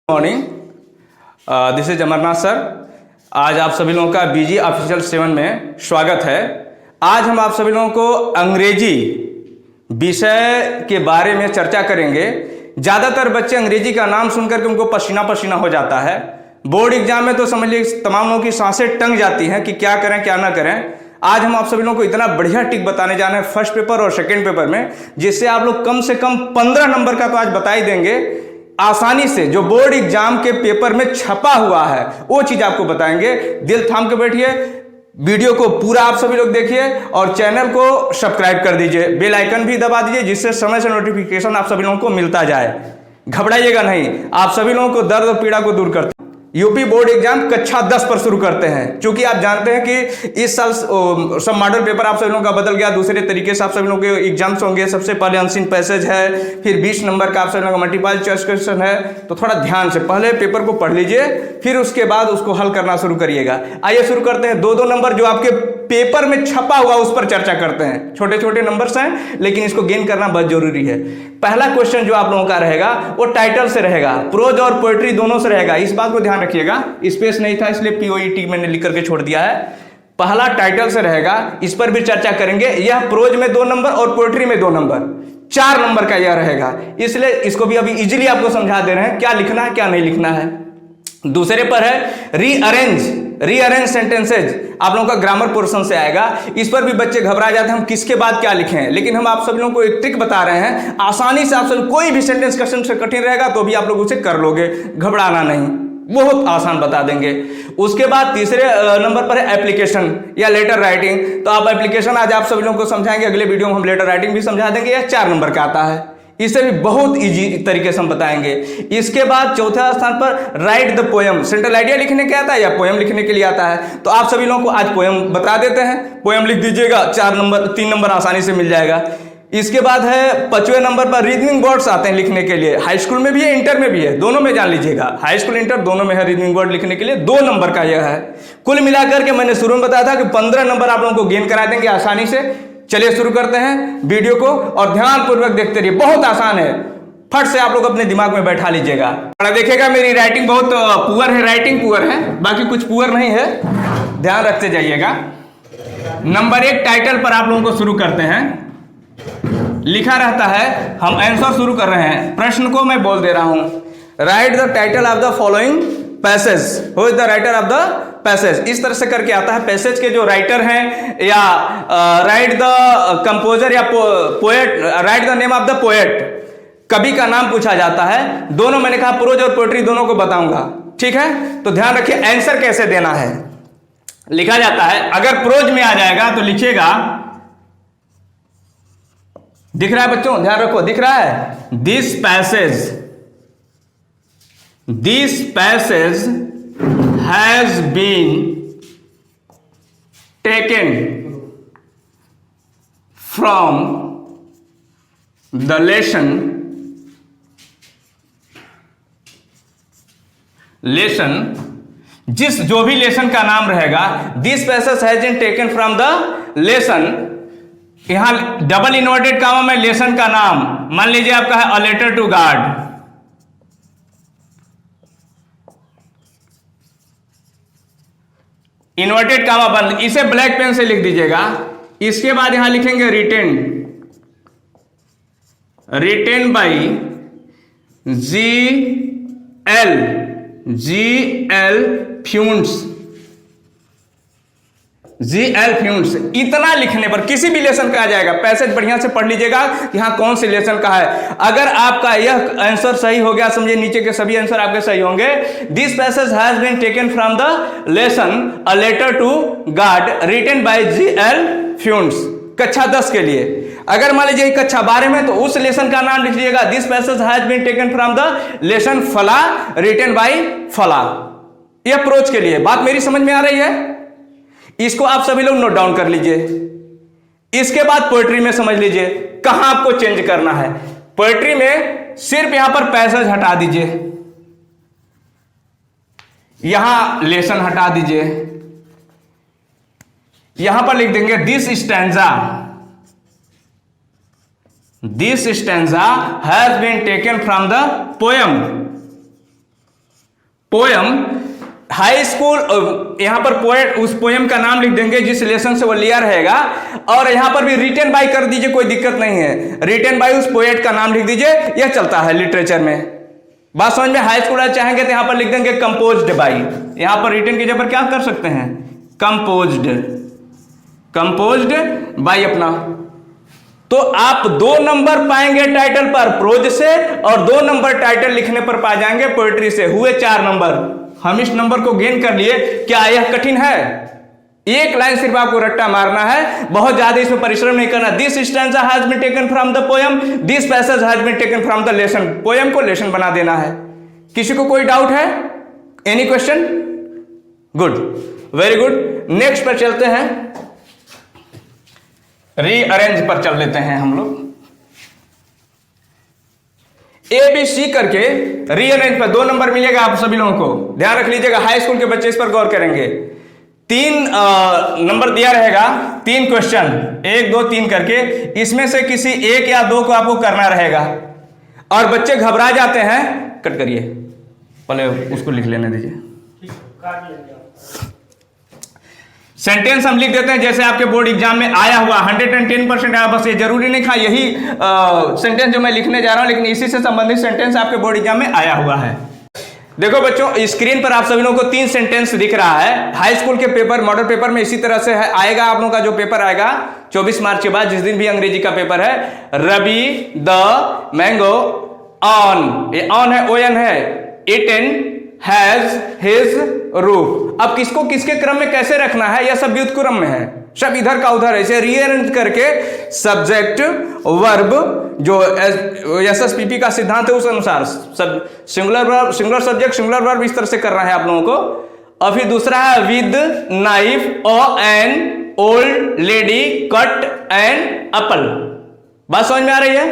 Morning, this is Amarnath sir. आज आप सभी लोगों का बीजी ऑफिशियल 7 में स्वागत है। आज हम आप सभी लोगों को अंग्रेजी विषय के बारे में चर्चा करेंगे। ज़्यादातर बच्चे अंग्रेजी का नाम सुनकर के उनको पसीना पसीना हो जाता है। बोर्ड एग्जाम में तो समझ लीजिए तमाम लोगों की सांसें टंग जाती हैं कि क्या करें क्या ना करें। आज हम आप सभी लोगों को इतना बढ़िया टिक बताने जा रहे हैं फर्स्ट पेपर और सेकेंड पेपर में, जिससे आप लोग कम से कम 15 नंबर का तो आज बता ही देंगे आसानी से। जो बोर्ड एग्जाम के पेपर में छपा हुआ है वो चीज आपको बताएंगे। दिल थाम के बैठिए, वीडियो को पूरा आप सभी लोग देखिए और चैनल को सब्सक्राइब कर दीजिए, बेल आइकन भी दबा दीजिए जिससे समय से नोटिफिकेशन आप सभी लोगों को मिलता जाए। घबराइएगा नहीं, आप सभी लोगों को दर्द और पीड़ा को दूर करते हैं। यूपी बोर्ड एग्जाम कक्षा 10 पर शुरू करते हैं। क्योंकि आप जानते हैं कि इस साल सब मॉडल पेपर आप सभी लोगों का बदल गया, दूसरे तरीके से आप सभी लोगों के एग्जाम्स होंगे। सबसे पहले अनसीन पैसेज है, फिर 20 नंबर का आप सभी लोगों का मल्टीपल चॉइस क्वेश्चन है। तो थोड़ा ध्यान से पहले पेपर को पढ़ लीजिए, फिर उसके बाद उसको हल करना शुरू करिएगा। आइए शुरू करते हैं। 2-2 नंबर जो आपके पेपर में छपा हुआ उस पर चर्चा करते हैं। छोटे छोटे नंबर्स हैं लेकिन इसको गेन करना बहुत जरूरी है। पहला क्वेश्चन जो आप लोगों का रहेगा वो टाइटल से रहेगा, प्रोज और पोएट्री दोनों से रहेगा। इस बात को ध्यान रखिएगा, स्पेस नहीं था इसलिए पीओईटी मैंने लिख करके छोड़ दिया है। पहला टाइटल से रहेगा, इस पर भी चर्चा करेंगे। यह प्रोज में 2 नंबर और पोएट्री में 2 नंबर, 4 नंबर का यह रहेगा। इसलिए इसको भी अभी इजीली आपको समझा दे रहे हैं क्या लिखना है क्या नहीं लिखना है। दूसरे पर है रीअरेंज सेंटेंसेज, आप लोगों का ग्रामर पोर्शन से आएगा। इस पर भी बच्चे घबरा जाते हैं हम किसके बाद क्या लिखें, लेकिन हम आप सभी लोगों को एक ट्रिक बता रहे हैं। आसानी से आप सब कोई भी सेंटेंस क्वेश्चन से कठिन रहेगा तो भी आप लोग उसे कर लोगे, घबराना नहीं, बहुत आसान बता देंगे। उसके बाद तीसरे नंबर पर है एप्लीकेशन या लेटर राइटिंग। तो आप एप्लीकेशन आज आप सभी लोगों को समझाएंगे, अगले वीडियो में हम लेटर राइटिंग भी समझा देंगे। यह 4 नंबर का आता है, इसे भी बहुत इजी तरीके से हम बताएंगे। इसके बाद चौथे स्थान पर right the poem, central idea लिखने के आता है या पोएम लिखने के लिए आता है। तो आप सभी लोगों को आज पोएम बता देते हैं, पोएम लिख दीजिएगा, 3 नंबर आसानी से मिल जाएगा। इसके बाद है 5वें नंबर पर रीजनिंग वर्ड्स आते हैं लिखने के लिए। हाई स्कूल में भी है, इंटर में भी है, दोनों में जान लीजिएगा। हाई स्कूल इंटर दोनों में है रीजनिंग वर्ड लिखने के लिए, 2 नंबर का यह है। कुल मिलाकर के मैंने शुरू में बताया था कि 15 नंबर आप लोगों को गेन करा देंगे आसानी से। चलिए शुरू करते हैं वीडियो को और ध्यानपूर्वक देखते रहिए, बहुत आसान है। फट से आप लोग अपने दिमाग में बैठा लीजिएगा। देखिएगा मेरी राइटिंग बहुत पुअर है, राइटिंग पुअर है, बाकी कुछ पुअर नहीं है, ध्यान रखते जाइएगा। नंबर 1 टाइटल पर आप लोगों को शुरू करते हैं। लिखा रहता है, हम आंसर शुरू कर रहे हैं। प्रश्न को मैं बोल दे रहा हूं, right the title of the following passage, who is the writer of the passage. इस तरह से करके आता है। पैसेज के जो राइटर हैं या राइट द कंपोजर या poet, right the name of the poet, कवि का नाम पूछा जाता है। दोनों मैंने कहा प्रोज और पोएट्री दोनों को बताऊंगा, ठीक है। तो ध्यान रखिए आंसर कैसे देना है। लिखा जाता है, अगर प्रोज में आ जाएगा तो लिखिएगा, दिख रहा है बच्चों, ध्यान रखो, दिख रहा है, this passage has been taken from the lesson जिस जो भी लेसन का नाम रहेगा, this passage has been taken from the lesson. यहां डबल इन्वर्टेड कामा में लेसन का नाम, मान लीजिए आपका है a letter to God. Inverted comma बंद, इसे ब्लैक पेन से लिख दीजिएगा। इसके बाद यहां लिखेंगे रिटेन बाई GL फ्यूंस। इतना लिखने पर किसी भी लेसन का आ जाएगा। पैसेज बढ़िया से पढ़ लीजिएगा यहां कौन से लेसन का है। अगर आपका यह आंसर सही हो गया, समझिए नीचे के सभी आंसर आपके सही होंगे। This passage has been taken from the lesson a letter to God written by GL Fuentes, कक्षा 10 के लिए। अगर मान लीजिए कक्षा 12 में तो उस लेसन का नाम लिख लीजिएगा, this passage has been taken from the lesson फला रिटन बाय फला। यह प्रोज के लिए। बात मेरी समझ में आ रही है? इसको आप सभी लोग नोट डाउन कर लीजिए। इसके बाद पोएट्री में समझ लीजिए कहां आपको चेंज करना है। पोएट्री में सिर्फ यहां पर पैसेज हटा दीजिए, यहां लेसन हटा दीजिए, यहां पर लिख देंगे this stanza has been taken from the poem poem high school, यहां पर पोएट उस पोयम का नाम लिख देंगे जिस लेसन से वो लिया रहेगा, और यहां पर भी रिटन बाय कर दीजिए, कोई दिक्कत नहीं है। रिटन बाय उस पोएट का नाम लिख दीजिए, यह चलता है लिटरेचर में। बात समझ में? हाई स्कूल चाहेंगे तो यहां पर लिख देंगे कंपोज्ड बाय, यहां पर रिटन की जगह पर क्या कर सकते हैं, कंपोज्ड बाय अपना। तो आप 2 नंबर पाएंगे टाइटल पर प्रोज से, और 2 नंबर टाइटल लिखने पर पा जाएंगे पोएट्री से, हुए 4 नंबर। हम इस नंबर को गेन कर लिए। क्या यह कठिन है? एक लाइन सिर्फ आपको रट्टा मारना है, बहुत ज्यादा इसमें परिश्रम नहीं करना। This stanza has been taken from the poem, this passage has been taken from the lesson. Poem को लेसन बना देना है। किसी को कोई डाउट है? Any question? Good, very good. Next पर चलते हैं, रीअरेंज पर चल लेते हैं हम लोग। ABC करके रीअरेंज पर 2 नंबर मिलेगा आप सभी लोगों को, ध्यान रख लीजिएगा। हाई स्कूल के बच्चे इस पर गौर करेंगे। 3 नंबर दिया रहेगा, 3 क्वेश्चन, 1 2 3 करके, इसमें से किसी 1 या 2 को आपको करना रहेगा। और बच्चे घबरा जाते हैं, कट करिए, पहले उसको लिख लेने दीजिए। सेंटेंस हम लिख देते हैं जैसे आपके बोर्ड एग्जाम में आया हुआ, 110% आया। बस ये जरूरी नहीं था यही सेंटेंस जो मैं लिखने जा रहा हूं, लेकिन इसी से संबंधित सेंटेंस आपके बोर्ड एग्जाम में आया हुआ है। देखो बच्चों, स्क्रीन पर आप सभी लोगों को 3 सेंटेंस दिख रहा है। हाई स्कूल के पेपर, मॉडल पेपर में इसी तरह से है, आएगा आप लोगों का जो पेपर आएगा 24 मार्च के बाद, जिस दिन भी अंग्रेजी का पेपर है। रवि द मैंगो ऑन, ये ऑन है, ओएन है, इटन हैज हिज रूफ। अब किसको किसके क्रम में कैसे रखना है, यह सब व्युत्क्रम में है, सब इधर का उधर, ऐसे रीअरेंज करके सब्जेक्ट वर्ब, जो SSPP का सिद्धांत है उस अनुसार सब singular verb, singular subject, singular verb, इस तरह से करना है आप लोगों को। और फिर दूसरा है विद नाइफ और an old lady cut an apple. बात समझ में आ रही है?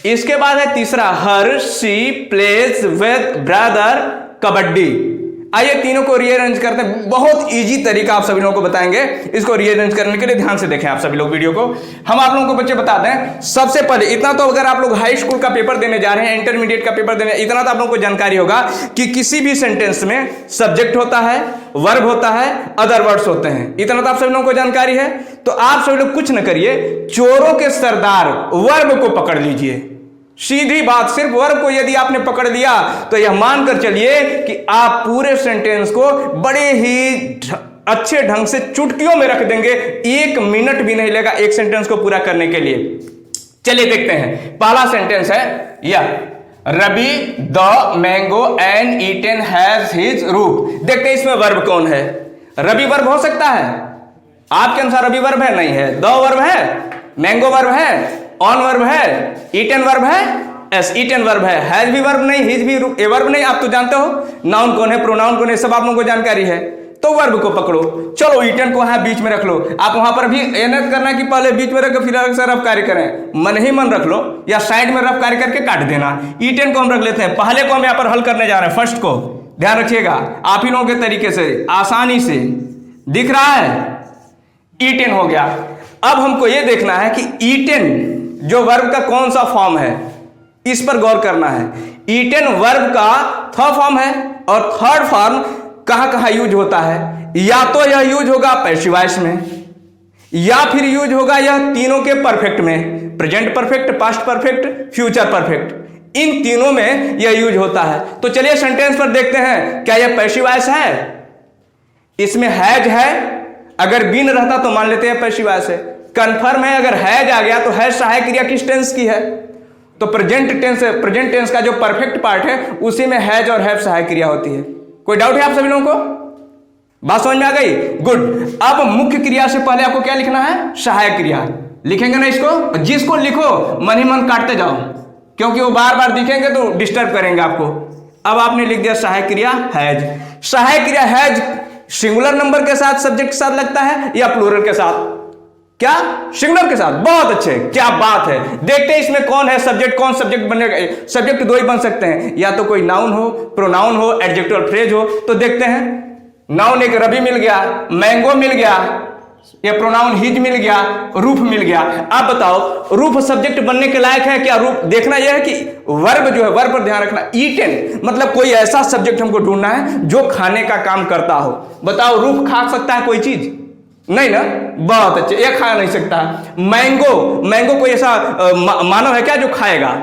इसके बाद है तीसरा, her she plays with brother kabaddi. आइए तीनों को रीअरेंज करते हैं, बहुत इजी तरीका आप सभी लोगों को बताएंगे। इसको रीअरेंज करने के लिए ध्यान से देखें आप सभी लोग वीडियो को। हम आप लोगों को बच्चे बता दें, सबसे पहले इतना तो अगर आप लोग हाई स्कूल का पेपर देने जा रहे हैं, इंटरमीडिएट का पेपर देने, इतना तो आप लोगों को जानकारी होगा कि किसी भी सेंटेंस में सब्जेक्ट होता है, वर्ब होता है, अदर वर्ड्स होते हैं। इतना तो आप सभी लोगों को जानकारी है। तो आप सभी लोग कुछ न करिए, चोरों के सरदार वर्ब को पकड़ लीजिए। सीधी बात, सिर्फ वर्ब को यदि आपने पकड़ लिया तो यह मानकर चलिए कि आप पूरे सेंटेंस को बड़े ही अच्छे ढंग से चुटकियों में रख देंगे। 1 मिनट भी नहीं लेगा एक सेंटेंस को पूरा करने के लिए। चलिए देखते हैं, पहला सेंटेंस है यह, Ravi the mango and eaten has his roof. देखते हैं इसमें वर्ब कौन है। रवि वर्ब हो सकता है आपके अनुसार? रवि वर्ब है? नहीं है। द वर्ब है, मैंगो वर्ब है, ऑन वर्ब है, ईटन वर्ब है, एस ईटन वर्ब है, हैज भी वर्ब नहीं, हिज भी ए वर्ब नहीं। आप तो जानते हो नाउन कौन है, प्रोनाउन कौन है, सब आप लोगों को जानकारी है। तो वर्ब को पकड़ो। चलो ईटन को है बीच में रख लो। आप वहां पर भी एनत करना कि पहले बीच में रख फिर अलग से रफ कार्य करें, मन ही मन रख लो, या साइड में रफ कार्य करके काट देना। ईटन को हम रख लेते हैं, पहले को हम यहाँ पर हल करने जा रहे हैं, फर्स्ट को। ध्यान रखिएगा, आप ही लोगों के तरीके से आसानी से दिख रहा है, ईटन हो गया। अब हमको यह देखना है कि ईटन जो वर्ब का कौन सा फॉर्म है, इस पर गौर करना है। ईटन वर्ब का 3rd फॉर्म है, और 3rd फॉर्म कहां कहां यूज होता है। या तो यह यूज होगा पैसिव वॉइस में, या फिर यूज होगा यह तीनों के परफेक्ट में, present perfect, past perfect, future perfect, इन तीनों में यह यूज होता है। तो चलिए सेंटेंस पर देखते हैं, क्या यह पैसिव वॉइस है? इसमें हैज है, अगर बीन रहता तो मान लेते हैं पैसिव वॉइस है। कंफर्म है, अगर हैज आ गया तो हैज सहायक क्रिया किस टेंस की है? तो प्रेजेंट टेंस का जो परफेक्ट पार्ट है उसी में हैज और हैव सहायक क्रिया होती है। कोई डाउट है आप सभी लोगों को? बात समझ में आ गई? गुड। अब मुख्य क्रिया से पहले आपको क्या लिखना है? सहायक क्रिया। लिखेंगे ना इसको? जिसको लिखो मन ही मन काटते जाओ, क्योंकि वो बार बार दिखेंगे तो डिस्टर्ब करेंगे आपको। अब आपने लिख दिया सहायक क्रिया हैज। सहायक क्रिया हैज सिंगुलर नंबर के साथ, सब्जेक्ट के साथ लगता है या प्लूरल के साथ? क्या? सिंगुलर के साथ। बहुत अच्छे, क्या बात है। देखते हैं इसमें कौन है सब्जेक्ट, कौन सब्जेक्ट बनेगा। सब्जेक्ट 2 ही बन सकते हैं, या तो कोई नाउन हो, प्रोनाउन हो, एडजेक्टिव फ्रेज हो। तो देखते हैं, नाउन एक रवि मिल गया, मैंगो मिल गया, ये प्रोनाउन हिज मिल गया, रूफ मिल गया। आप बताओ रूफ सब्जेक्ट बनने के लायक है क्या? रूफ देखना यह है कि वर्ब जो है, वर्ब पर ध्यान रखना। ईटन मतलब कोई ऐसा सब्जेक्ट हमको ढूंढना है जो खाने का काम करता हो। बताओ रूफ खा सकता है कोई चीज? नहीं ना, बहुत अच्छे, ये खा नहीं सकता। मैंगो, मैंगो कोई ऐसा मानव है क्या जो खाएगा?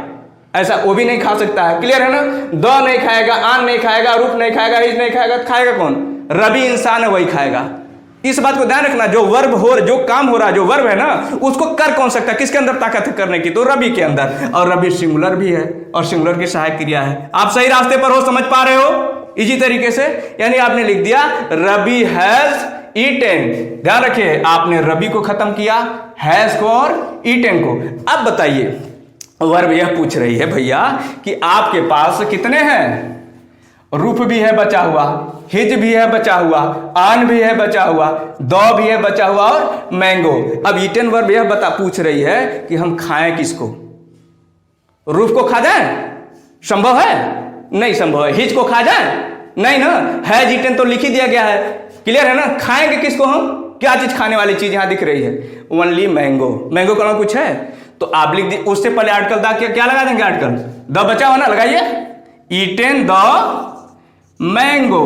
ऐसा वो भी नहीं खा सकता है। क्लियर है ना? द नहीं खाएगा, आन नहीं खाएगा, रूफ नहीं खाएगा, हिज नहीं खाएगा, खाएगा कौन? रबी इंसान है वही खाएगा। इस बात को ध्यान रखना, जो वर्ब हो, जो काम हो रहा है, जो वर्ब है ना, उसको कर कौन सकता है? किसके अंदर ताकत है करने की? तो रबी के अंदर। और रबी सिंगुलर भी है और सिंगुलर की सहायक क्रिया है। आप सही रास्ते पर हो, समझ पा रहे हो इजी तरीके से? यानी आपने लिख दिया रबी हैज ईटेन। ध्यान रखिए, आपने रबी को खत्म किया, हैज को और ईटेन को। अब बताइए, वर्ब यह पूछ रही है भैया कि आपके पास कितने हैं? रूफ भी है बचा हुआ, हिज भी है बचा हुआ, आन भी है बचा हुआ, दो भी है बचा हुआ और मैंगो। अब ईटन वर्ब यह पूछ रही है कि हम खाएं किसको? रूफ को खा जाए? संभव है? नहीं संभव है। हिज को खा जाए? नहीं ना। हैज ईटन तो लिख ही दिया गया है। क्लियर है ना? खाएंगे किसको हम? क्या चीज खाने वाली चीज यहां दिख रही है? Only mango. मैंगो का नाम कुछ है तो आप लिख दी, उससे पहले आर्टिकल दा क्या लगा देंगे? आर्टिकल द बचा हुआ ना, लगाइए ईटन द मैंगो।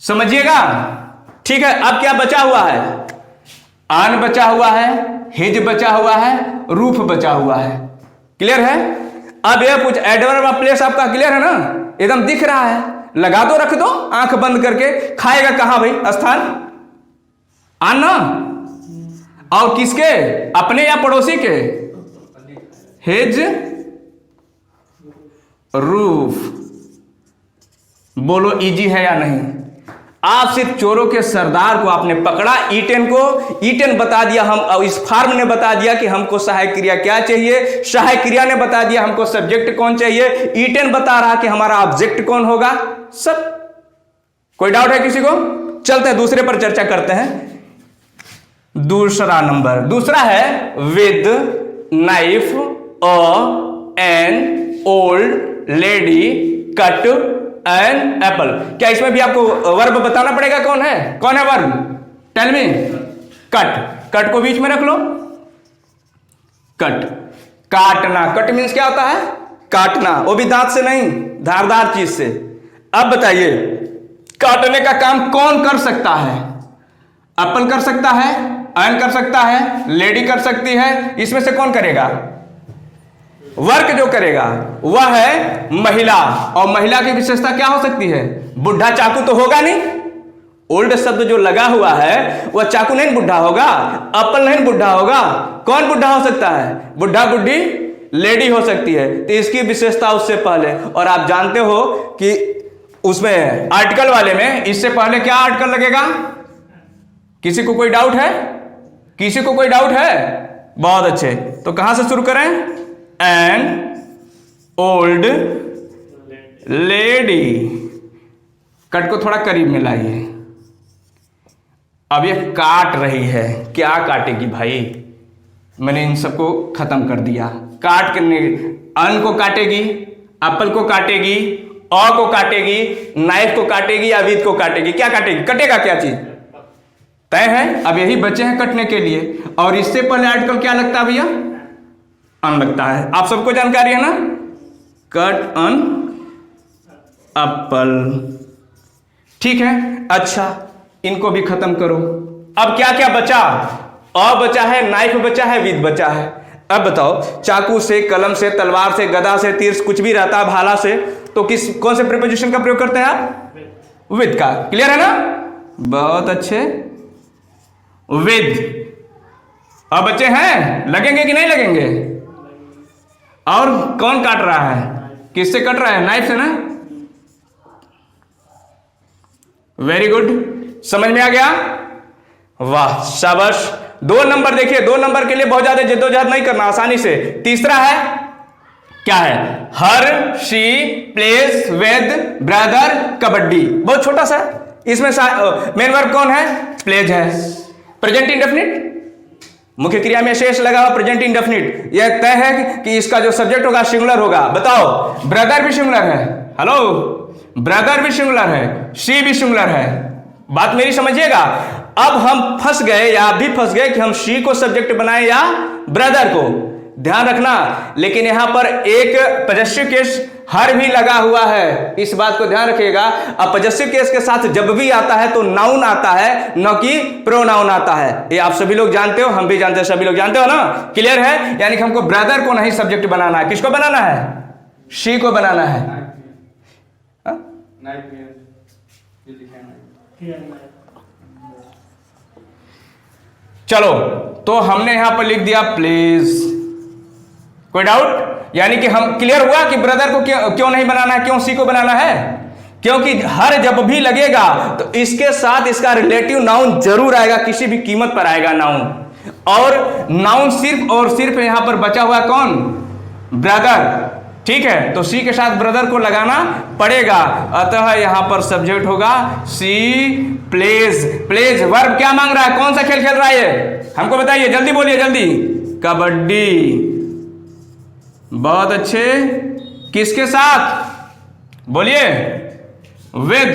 समझिएगा? ठीक है। अब क्या बचा हुआ है? आन बचा हुआ है, हिज बचा हुआ है, रूफ बचा हुआ है। क्लियर है? अब यह कुछ एडवर्ब ऑफ प्लेस आपका क्लियर है ना? एकदम दिख रहा है। लगा दो, रख दो आंख बंद करके। खाएगा कहां भाई? स्थान आन ना। और किसके? अपने या पड़ोसी के? His roof. बोलो इजी है या नहीं? आप सिर्फ चोरों के सरदार को आपने पकड़ा, ईटन को। ईटन बता दिया हम, और इस फार्म ने बता दिया कि हमको सहायक क्रिया क्या चाहिए। सहायक क्रिया ने बता दिया हमको सब्जेक्ट कौन चाहिए। ईटन बता रहा कि हमारा ऑब्जेक्ट कौन होगा। सब कोई डाउट है किसी को? चलते हैं दूसरे पर चर्चा करते हैं। दूसरा नंबर, दूसरा है with knife a an old lady cut an apple. क्या इसमें भी आपको वर्ब बताना पड़ेगा? कौन है? कौन है verb? Tell me. Cut. Cut को बीच में रख लो। कट, काटना। कट मीन्स क्या होता है? काटना, वो भी दांत से नहीं, धारदार चीज से। अब बताइए, काटने का काम कौन कर सकता है? एप्पल कर सकता है, एन कर सकता है, लेडी कर सकती है। इसमें से कौन करेगा? वर्क जो करेगा वह है महिला। और महिला की विशेषता क्या हो सकती है? बुढ़ा चाकू तो होगा नहीं। ओल्ड शब्द जो लगा हुआ है वह चाकू नहीं बुढ़ा होगा, एप्पल नहीं बुढ़ा होगा। कौन बुढ़ा हो सकता है? बुढ़ा बुढ़ी लेडी हो सकती है। तो इसकी विशेषता उससे पहले। और आप जानते हो कि उसमें आर्टिकल वाले में इससे पहले क्या आर्टिकल लगेगा? किसी को कोई डाउट है? किसी को कोई डाउट है? बहुत अच्छे। तो कहां से शुरू करें? N old lady. कट को थोड़ा करीब में लाइए। अब ये काट रही है। क्या काटेगी भाई? मैंने इन सबको खत्म कर दिया। काट करने, अन को काटेगी, एप्पल को काटेगी, अ को काटेगी, नाइफ को काटेगी या विद को काटेगी। क्या काटेगी? कटेगा क्या चीज? तय है। अब यही बचे हैं कटने के लिए। और इससे पहले आर्टिकल क्या लगता है भैया? अन लगता है। आप सबको जानकारी है ना? कट अन एप्पल। ठीक है। अच्छा, इनको भी खत्म करो। अब क्या क्या बचा? अ बचा है, नाइफ बचा है, विद बचा है। अब बताओ, चाकू से, कलम से, तलवार से, गदा से, तीर कुछ भी रहता है, भाला से, तो कौन से प्रीपोजिशन का प्रयोग करते हैं आप? विद का। क्लियर है ना? बहुत अच्छे। विद। अब बच्चे हैं, लगेंगे कि नहीं लगेंगे? और कौन काट रहा है? किससे कट रहा है? नाइफ से ना। वेरी गुड, समझ में आ गया? वाह, शाबाश। 2 नंबर देखिए, 2 नंबर के लिए बहुत ज्यादा जद्दोजहद नहीं करना, आसानी से। तीसरा है, क्या है? Her she plays with brother kabaddi. बहुत छोटा सा। इसमें मेन वर्ब कौन है? प्लेज है। प्रेजेंट इंडेफिनिट, मुख्य क्रिया में शेष लगा हुआ प्रेजेंट इंडेफिनिट। यह तय है कि इसका जो सब्जेक्ट होगा सिंगुलर होगा। बताओ, ब्रदर भी सिंगुलर है। हेलो, ब्रदर भी सिंगुलर है, शी भी सिंगुलर है। बात मेरी समझिएगा। अब हम फंस गए या आप भी फंस गए कि हम शी को सब्जेक्ट बनाए या ब्रदर को, ध्यान रखना। लेकिन यहां पर एक पॉजेसिव केस हर भी लगा हुआ है, इस बात को ध्यान रखिएगा। अब पॉजेसिव केस के साथ जब भी आता है तो नाउन आता है, न कि प्रोनाउन आता है। ये आप सभी लोग जानते हो, हम भी जानते हैं, सभी लोग जानते हो ना, क्लियर है। यानी कि हमको ब्रदर को नहीं सब्जेक्ट बनाना है, किसको बनाना है? शी को बनाना है। चलो, तो हमने यहां पर लिख दिया प्लीज। कोई डाउट? यानी कि हम क्लियर हुआ कि ब्रदर को क्यों नहीं बनाना है, क्यों सी को बनाना है? क्योंकि हर जब भी लगेगा तो इसके साथ इसका रिलेटिव नाउन जरूर आएगा, किसी भी कीमत पर आएगा नाउन। और नाउन सिर्फ और सिर्फ यहां पर बचा हुआ कौन? ब्रदर, ठीक है। तो सी के साथ ब्रदर को लगाना पड़ेगा, अतः यहां पर सब्जेक्ट होगा सी प्लेज। प्लेज वर्ब क्या मांग रहा है? कौन सा खेल खेल रहा है ये? हमको बताइए, जल्दी बोलिए, जल्दी। कबड्डी। बहुत अच्छे। किसके साथ? बोलिए। विद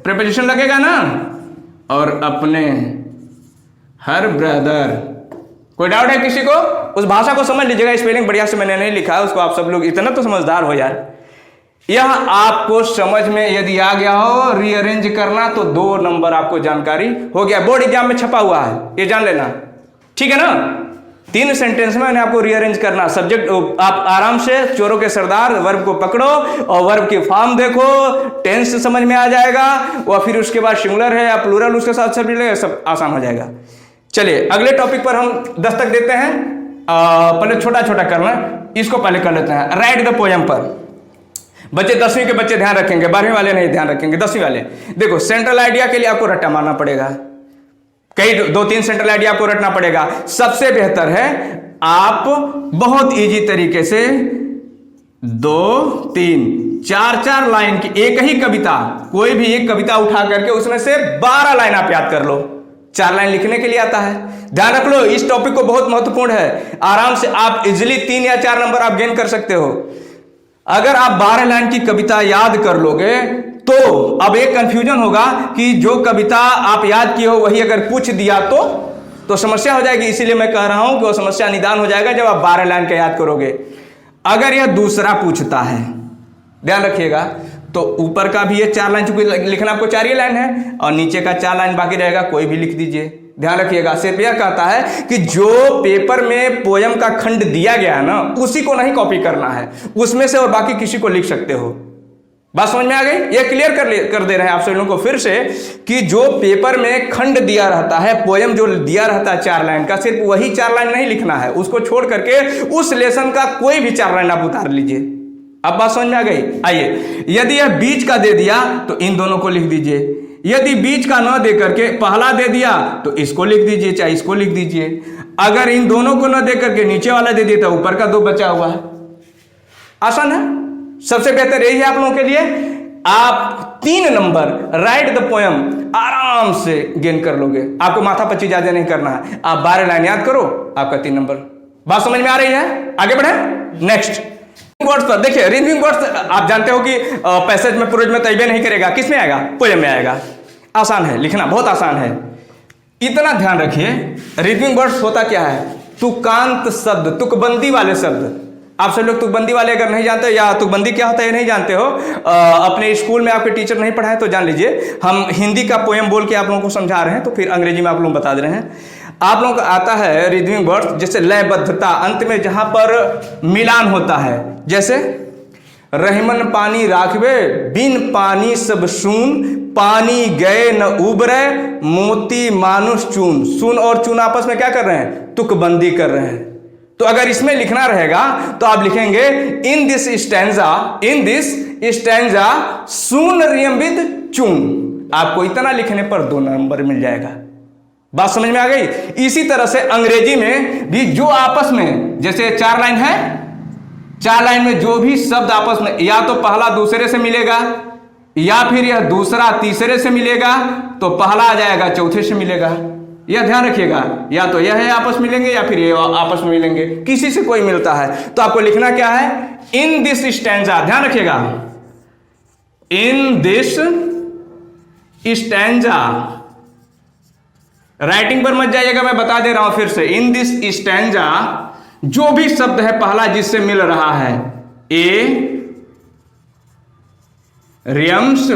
प्रीपोजिशन लगेगा ना, और अपने हर ब्रदर। कोई डाउट है किसी को? उस भाषा को समझ लीजिएगा, स्पेलिंग बढ़िया से मैंने नहीं लिखा है उसको, आप सब लोग इतना तो समझदार हो यार। यह आपको समझ में यदि आ गया हो रीअरेंज करना तो 2 नंबर आपको जानकारी हो गया। बोर्ड एग्जाम में छपा हुआ है, ये जान लेना, ठीक है ना। 3 सेंटेंस में मैंने आपको रीअरेंज करना। सब्जेक्ट आप आराम से चोरों के सरदार वर्ब को पकड़ो और वर्ब की फॉर्म देखो, टेंस समझ में आ जाएगा, और फिर उसके बाद सिंगुलर है या प्लूरल उसके साथ सब मिलेगा, सब आसान हो जाएगा। चलिए अगले टॉपिक पर हम दस्तक देते हैं। पहले छोटा छोटा करना, इसको पहले कर लेते हैं। राइट द पोएम पर बच्चे 10वीं के बच्चे ध्यान रखेंगे, 12वीं वाले नहीं ध्यान रखेंगे, 10वीं वाले। देखो, सेंट्रल आइडिया के लिए आपको रट्टा मारना पड़ेगा, कई 2-3 सेंट्रल आइडिया आपको रटना पड़ेगा। सबसे बेहतर है आप बहुत इजी तरीके से 2, 3, 4 लाइन की एक ही कविता, कोई भी एक कविता उठा करके उसमें से 12 लाइन आप याद कर लो। 4 लाइन लिखने के लिए आता है, ध्यान रख लो। इस टॉपिक को बहुत महत्वपूर्ण है, आराम से आप इजिली 3 या 4 नंबर आप गेन कर सकते हो अगर आप 12 लाइन की कविता याद कर लोगे। तो अब एक कंफ्यूजन होगा कि जो कविता आप याद किए हो वही अगर पूछ दिया तो समस्या हो जाएगी। इसीलिए मैं कह रहा हूं कि वो समस्या निदान हो जाएगा जब आप 12 लाइन का याद करोगे। अगर यह दूसरा पूछता है, ध्यान रखिएगा, तो ऊपर का भी ये 4 लाइन, चूंकि लिखना आपको 4 ही लाइन है, और नीचे का 4 लाइन बाकी रहेगा, कोई भी लिख दीजिए। ध्यान रखिएगा, सिर्फ यह कहता है कि जो पेपर में पोयम का खंड दिया गया है ना, उसी को नहीं कॉपी करना है, उसमें से और बाकी किसी को लिख सकते हो। बात समझ में आ गई? ये क्लियर कर दे रहे हैं आप सभी लोगों को फिर से कि जो पेपर में खंड दिया रहता है, पोयम जो दिया रहता है 4 लाइन का, सिर्फ वही 4 लाइन नहीं लिखना है, उसको छोड़ करके उस लेसन का कोई भी 4 लाइन आप उतार लीजिए। अब बात समझ में आ गई? आइए, यदि यह बीच का दे दिया तो इन दोनों को लिख दीजिए, यदि बीच का न दे करके पहला दे दिया तो इसको लिख दीजिए, चाहे इसको लिख दीजिए। अगर इन दोनों को न दे करके नीचे वाला दे दिया तो ऊपर का 2 बचा हुआ है। आसान है, सबसे बेहतर यही है आप लोगों के लिए। आप 3 नंबर राइट द पोयम आराम से गेन कर लोगे, आपको माथा पच्ची ज्यादा नहीं करना है। आप 12 लाइन याद करो, आपका 3 नंबर। बात समझ में आ रही है? आगे बढ़े नेक्स्ट वर्ड्स पर। देखिए, रिजनिंग वर्ड्स आप जानते हो कि पैसेज में, प्रोज में तैबे नहीं करेगा, किस में आएगा? पोयम में आएगा। आसान है लिखना, बहुत आसान है। इतना ध्यान रखिए, रिजनिंग वर्ड्स होता क्या है? तुकांत शब्द, तुकबंदी वाले शब्द। आप सब लोग तुकबंदी वाले अगर नहीं जानते, या तुकबंदी क्या होता है ये नहीं जानते हो, अपने स्कूल में आपके टीचर नहीं पढ़ाए तो जान लीजिए। हम हिंदी का पोयम बोल के आप लोगों को समझा रहे हैं, तो फिर अंग्रेजी में आप लोग बता दे रहे हैं। आप लोगों को आता है रिदमिंग वर्ड्स, जैसे लयबद्धता, अंत में जहां पर मिलान होता है, जैसे रहीमन पानी राखबे, बिन पानी सब सून, पानी गए न उबरे, मोती मानुष चून। सून और चून आपस में क्या कर रहे हैं? तुकबंदी कर रहे हैं। तो अगर इसमें लिखना रहेगा तो आप लिखेंगे इन दिस स्टैंजा सून रियम्बित चून। आपको इतना लिखने पर 2 नंबर मिल जाएगा। बात समझ में आ गई? इसी तरह से अंग्रेजी में भी जो आपस में, जैसे 4 लाइन है, 4 लाइन में जो भी शब्द आपस में या तो पहला दूसरे से मिलेगा, या फिर यह दूसरा तीसरे से मिलेगा, तो पहला आ जाएगा चौथे से मिलेगा। यह ध्यान रखिएगा, या तो यह है आपस में मिलेंगे या फिर ये आपस में मिलेंगे, किसी से कोई मिलता है तो आपको लिखना क्या है? इन दिस स्टैंजा। ध्यान रखिएगा, इन दिस स्टैंजा राइटिंग पर मत जाइएगा, मैं बता दे रहा हूं फिर से। इन दिस स्टैंजा जो भी शब्द है पहला जिससे मिल रहा है, A rhymes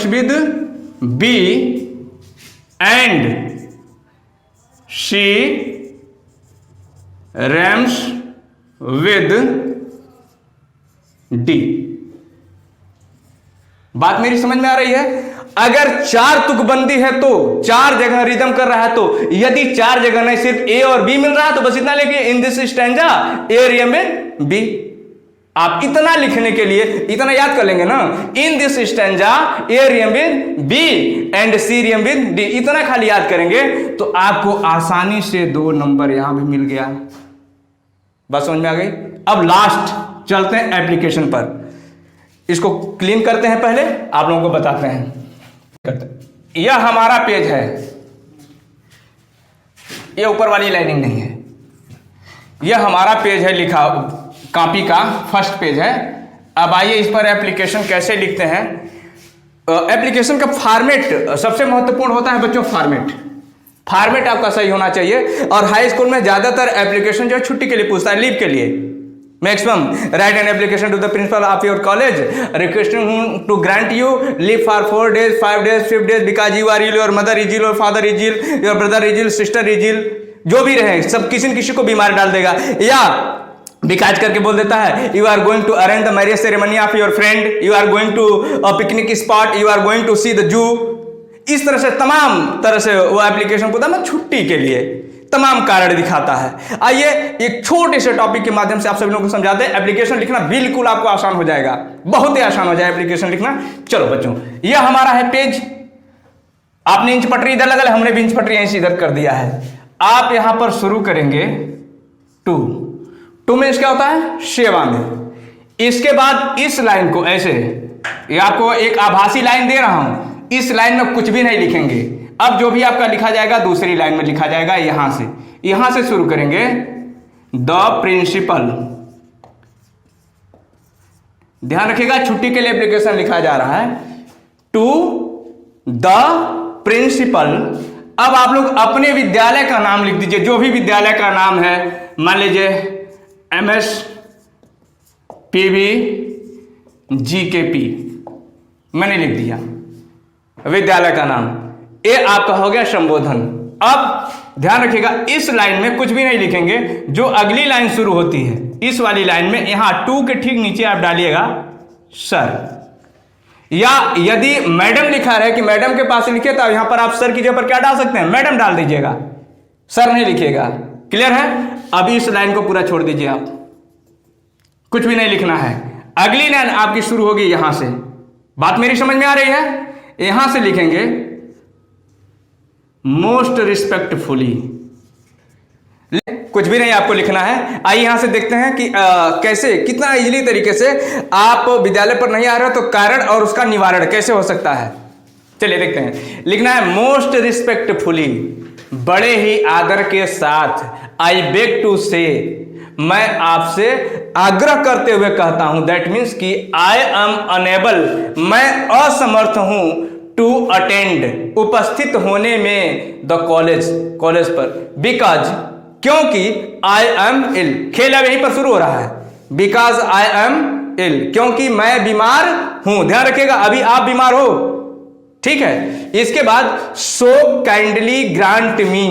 with B and C rhymes with D. बात मेरी समझ में आ रही है? अगर चार तुकबंदी है तो चार जगह रिदम कर रहा है, तो यदि चार जगह नहीं सिर्फ ए और बी मिल रहा है तो बस इतना लेके in this stanza A rhyme with B. आप इतना लिखने के लिए इतना याद कर लेंगे ना, in this stanza A rhyme with B and C rhyme with D, इतना खाली याद करेंगे तो आपको आसानी से 2 नंबर यहां भी मिल गया। बात समझ में आ गई? अब लास्ट चलते हैं एप्लीकेशन पर। इसको क्लीन करते हैं, पहले आप लोगों को बताते हैं। यह हमारा पेज है, यह ऊपर वाली लाइनिंग नहीं है, यह हमारा पेज है लिखा, कॉपी का फर्स्ट पेज है। अब आइए इस पर एप्लीकेशन कैसे लिखते हैं। एप्लीकेशन का फॉर्मेट सबसे महत्वपूर्ण होता है बच्चों। फॉर्मेट आपका सही होना चाहिए। और हाई स्कूल में ज्यादातर एप्लीकेशन जो है छुट्टी के लिए पूछता है, लीव के लिए। Maximum write an application to the principal of your college requesting to grant you leave for 4 days 5 days 5 days because you are ill, your mother is ill, your father is ill, your brother is ill, sister is ill, जो भी रहे सब किसी न किसी को बीमार डाल देगा। या बिकॉज करके बोल देता है you are going to arrange the marriage ceremony of your friend, you are going to picnic spot, you are going to see the zoo. इस तरह से तमाम तरह से वो एप्लीकेशन को ना छुट्टी के लिए तमाम कारण दिखाता है। आइए एक छोटे से टॉपिक के माध्यम से आप सभी लोगों को समझाते हैं। एप्लीकेशन लिखना बिल्कुल आपको आसान हो जाएगा, बहुत ही आसान हो जाएगा एप्लीकेशन लिखना। चलो बच्चों, यह हमारा है पेज। आपने इंच पटरी इधर लगा, हमने भी इंच पटरी ऐसे इधर कर दिया है। आप यहां पर शुरू करेंगे टू मीन्स क्या होता है? सेवा में। इसके बाद इस लाइन को ऐसे, ये आपको एक आभासी लाइन दे रहा हूं, इस लाइन में कुछ भी नहीं लिखेंगे। अब जो भी आपका लिखा जाएगा दूसरी लाइन में लिखा जाएगा। यहां से शुरू करेंगे द प्रिंसिपल। ध्यान रखिएगा छुट्टी के लिए एप्लीकेशन लिखा जा रहा है, टू द प्रिंसिपल। अब आप लोग अपने विद्यालय का नाम लिख दीजिए, जो भी विद्यालय का नाम है। मान लीजिए MS PB GKP मैंने लिख दिया विद्यालय का नाम। ये आपका हो गया संबोधन। अब ध्यान रखिएगा इस लाइन में कुछ भी नहीं लिखेंगे, जो अगली लाइन शुरू होती है इस वाली लाइन में, यहां 2 के ठीक नीचे आप डालिएगा सर। या यदि मैडम लिखा है कि मैडम के पास लिखे तो यहां पर आप सर की जगह पर क्या डाल सकते हैं? मैडम डाल दीजिएगा, सर नहीं लिखिएगा। क्लियर है? अभी इस लाइन को पूरा छोड़ दीजिए, आप कुछ भी नहीं लिखना है। अगली लाइन आपकी शुरू होगी यहां से। बात मेरी समझ में आ रही है? यहां से लिखेंगे मोस्ट रिस्पेक्टफुली, कुछ भी नहीं आपको लिखना है। आइए यहां से देखते हैं कि कैसे, कितना इजीली तरीके से आप विद्यालय पर नहीं आ रहे हो तो कारण और उसका निवारण कैसे हो सकता है। चलिए देखते हैं। लिखना है मोस्ट रिस्पेक्टफुली, बड़े ही आदर के साथ। आई बेग टू से, मैं आपसे आग्रह करते हुए कहता हूं। दैट मीन्स कि आई एम अनेबल, मैं असमर्थ हूं, टू अटेंड, उपस्थित होने में, द कॉलेज पर, बिकॉज, क्योंकि आई एम इल। खेल अब यहीं पर शुरू हो रहा है, बिकॉज आई एम इल, क्योंकि मैं बीमार हूं। ध्यान रखिएगा अभी आप बीमार हो, ठीक है। इसके बाद सो kindly grant me,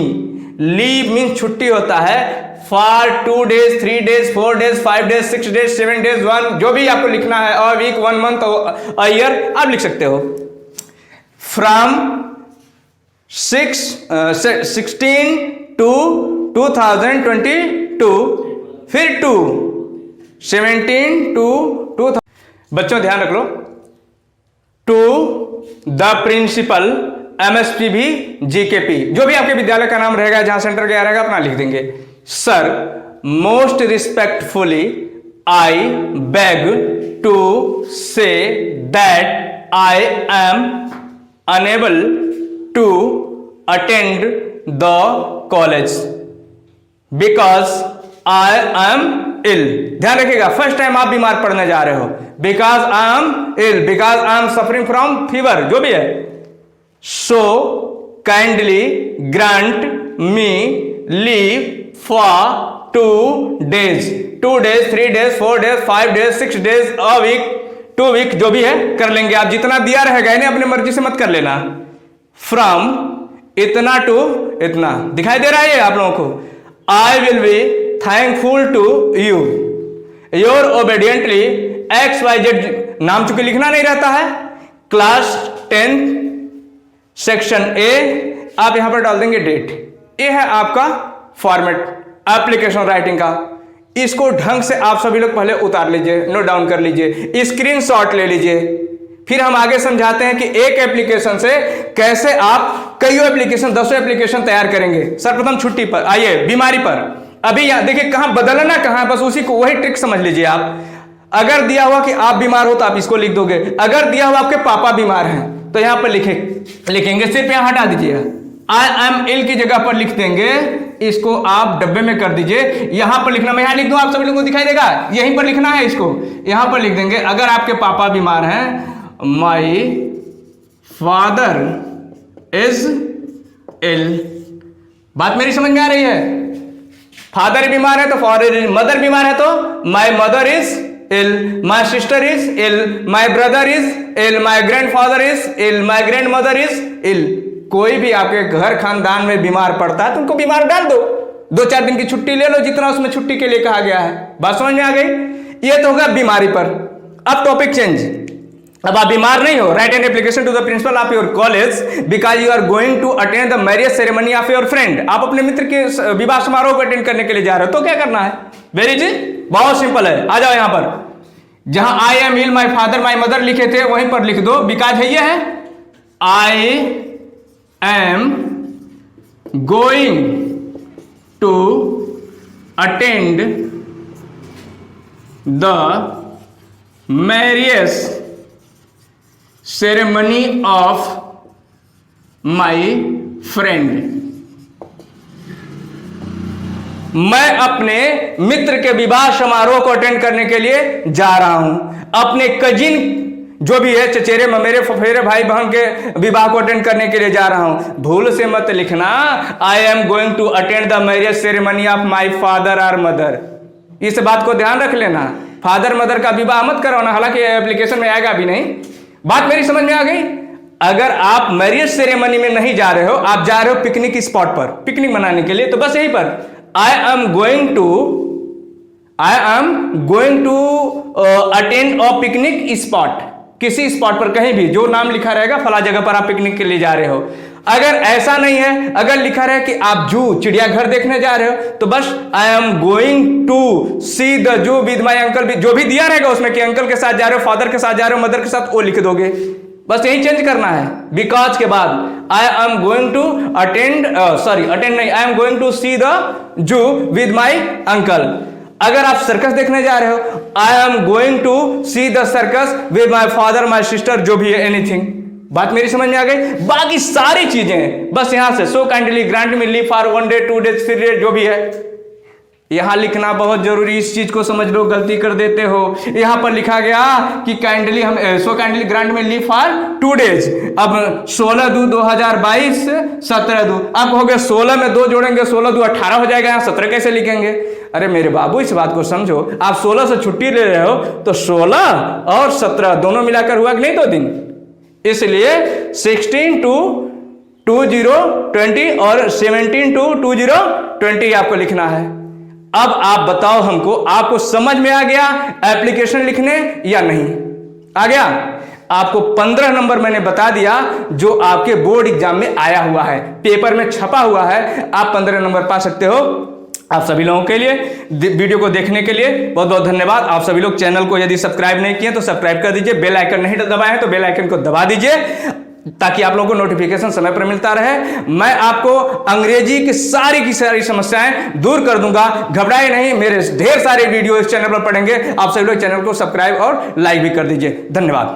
leave mean छुट्टी होता है, for 2 days 3 days 4 days 5 days 6 days 7 days 1, जो भी आपको लिखना है, और वीक 1 month अ ईयर आप लिख सकते हो। फ्रॉम 16 to 2022, फिर 17 to 2000। बच्चों ध्यान रख लो, to the principal MSPB GKP, जो भी आपके विद्यालय का नाम रहेगा, जहां सेंटर गया रहेगा अपना लिख देंगे। Sir, most respectfully I beg to say that I am unable to attend the college because I am ill. ध्यान रखिएगा फर्स्ट टाइम आप बीमार पड़ने जा रहे हो, because I am ill, because I am suffering from fever, जो भी है। So kindly grant me leave for 2 days, 2 days, 3 days, 4 days, 5 days, 6 days, a week, 2 week, जो भी है कर लेंगे आप, जितना दिया रहेगा इन्हें अपने मर्जी से मत कर लेना। फ्रॉम इतना टू इतना, दिखाई दे रहा है ये आप लोगों को। I will be thankful to you, your obediently XYZ, नाम चूंकि लिखना नहीं रहता है, क्लास 10 सेक्शन A, आप यहां पर डाल देंगे डेट। ये है आपका फॉर्मेट एप्लीकेशन राइटिंग का। इसको ढंग से आप सभी लोग पहले उतार लीजिए, नोट डाउन कर लीजिए, स्क्रीनशॉट ले लीजिए, फिर हम आगे समझाते हैं कि एक एप्लीकेशन से कैसे आप कई एप्लीकेशन, 10 एप्लीकेशन तैयार करेंगे। सर्वप्रथम छुट्टी पर आइए, बीमारी पर। अभी यहां देखिए कहां बदलना कहां है, बस उसी को वही ट्रिक समझ लीजिए आप। अगर दिया हुआ कि आप बीमार हो तो आप इसको लिख दोगे, अगर दिया हुआ आपके पापा बीमार हैं तो यहां पर लिखेंगे, सिर्फ यहां हटा दीजिएगा, आई एम इल की जगह पर लिख देंगे, इसको आप डब्बे में कर दीजिए। यहां पर लिखना, मैं यहां लिख दूं, आप सभी लोगों को दिखाई देगा, यहीं पर लिखना है इसको, यहां पर लिख देंगे अगर आपके पापा बीमार हैं, माई फादर इज इल। बात मेरी समझ में आ रही है? फादर बीमार है तो फादर इज, मदर बीमार है तो my mother is ill, my sister is ill, my brother is ill, my grandfather is ill, my grandmother is ill. कोई भी आपके घर खानदान में बीमार पड़ता है तो उनको बीमार डाल दो, 2-4 दिन की छुट्टी ले लो, जितना उसमें छुट्टी के लिए कहा गया है। बात समझ में आ गई? ये तो होगा बीमारी पर। अब टॉपिक चेंज, अब आप बीमार नहीं हो, write an application to the principal of your college because you are going to attend the marriage ceremony of your friend. आप अपने मित्र के विवाह समारोह को अटेंड करने के लिए जा रहे हो, तो क्या करना है? वेरी जी, बहुत सिंपल है। आ जाओ यहां पर, जहां I am ill, my father, my mother लिखे थे वहीं पर लिख दो, बिकॉज है ये है, आई am going to attend the marriage ceremony of my friend। मैं अपने मित्र के विवाह समारोह को अटेंड करने के लिए जा रहा हूं, अपने कजिन जो भी है, चचेरे ममेरे फफेरे भाई बहन के विवाह को अटेंड करने के लिए जा रहा हूं। भूल से मत लिखना I am going to attend the marriage ceremony of my father और मदर। इस बात को ध्यान रख लेना, फादर मदर का विवाह मत करवाना, हालांकि एप्लीकेशन में आएगा भी नहीं। बात मेरी समझ में आ गई? अगर आप मैरिज सेरेमनी में नहीं जा रहे हो, आप जा रहे हो पिकनिक स्पॉट पर, पिकनिक मनाने के लिए, तो बस यहीं पर I am going to attend a picnic spot, किसी स्पॉट पर कहीं भी जो नाम लिखा रहेगा फला जगह पर आप पिकनिक के लिए जा रहे हो। अगर ऐसा नहीं है, अगर लिखा रहे कि आप जू चिड़ियाघर देखने जा रहे हो, तो बस I am going to see the zoo with my uncle, जो भी दिया रहेगा उसमें कि अंकल के साथ जा रहे हो, फादर के साथ जा रहे हो, मदर के साथ, वो लिख दोगे। बस यही चेंज करना है। बिकॉज के बाद I am going to attend नहीं, I am going to see the zoo with my uncle. अगर आप सर्कस देखने जा रहे हो, I am going to see the circus with my father, my sister, जो भी है, एनीथिंग। बात मेरी समझ में आ गई? बाकी सारी चीजें बस यहां से सो kindly grant me leave for 1 day, 2 days, 3 days, जो भी है यहां लिखना बहुत जरूरी। इस चीज को समझ लो, गलती कर देते हो। यहां पर लिखा गया कि काइंडली हम सो काइंडली ग्रांट में लीव फॉर 2 days। अब 16/2/2022, 17/2, आप कहोगे 16 में 2 जोड़ेंगे, 16/2 18 हो जाएगा, यहां 17 कैसे लिखेंगे? अरे मेरे बाबू, इस बात को समझो, आप 16 से छुट्टी ले रहे हो तो 16 और 17 दोनों मिलाकर हुआ कि नहीं 2 दिन, इसलिए 16 to 2020 और 17 to 2020 आपको लिखना है। अब आप बताओ हमको, आपको समझ में आ गया एप्लीकेशन लिखने या नहीं आ गया? आपको 15 नंबर मैंने बता दिया जो आपके बोर्ड एग्जाम में आया हुआ है, पेपर में छपा हुआ है, आप 15 नंबर पा सकते हो। आप सभी लोगों के लिए, वीडियो को देखने के लिए बहुत बहुत धन्यवाद। आप सभी लोग चैनल को यदि सब्सक्राइब नहीं किए तो सब्सक्राइब कर दीजिए, बेल आइकन नहीं दबाए हैं तो बेल आइकन को दबा दीजिए ताकि आप लोगों को नोटिफिकेशन समय पर मिलता रहे। मैं आपको अंग्रेजी की सारी समस्याएं दूर कर दूंगा, घबराए नहीं। मेरे ढेर सारे वीडियो इस चैनल पर पढ़ेंगे। आप सभी लोग चैनल को सब्सक्राइब और लाइक भी कर दीजिए। धन्यवाद।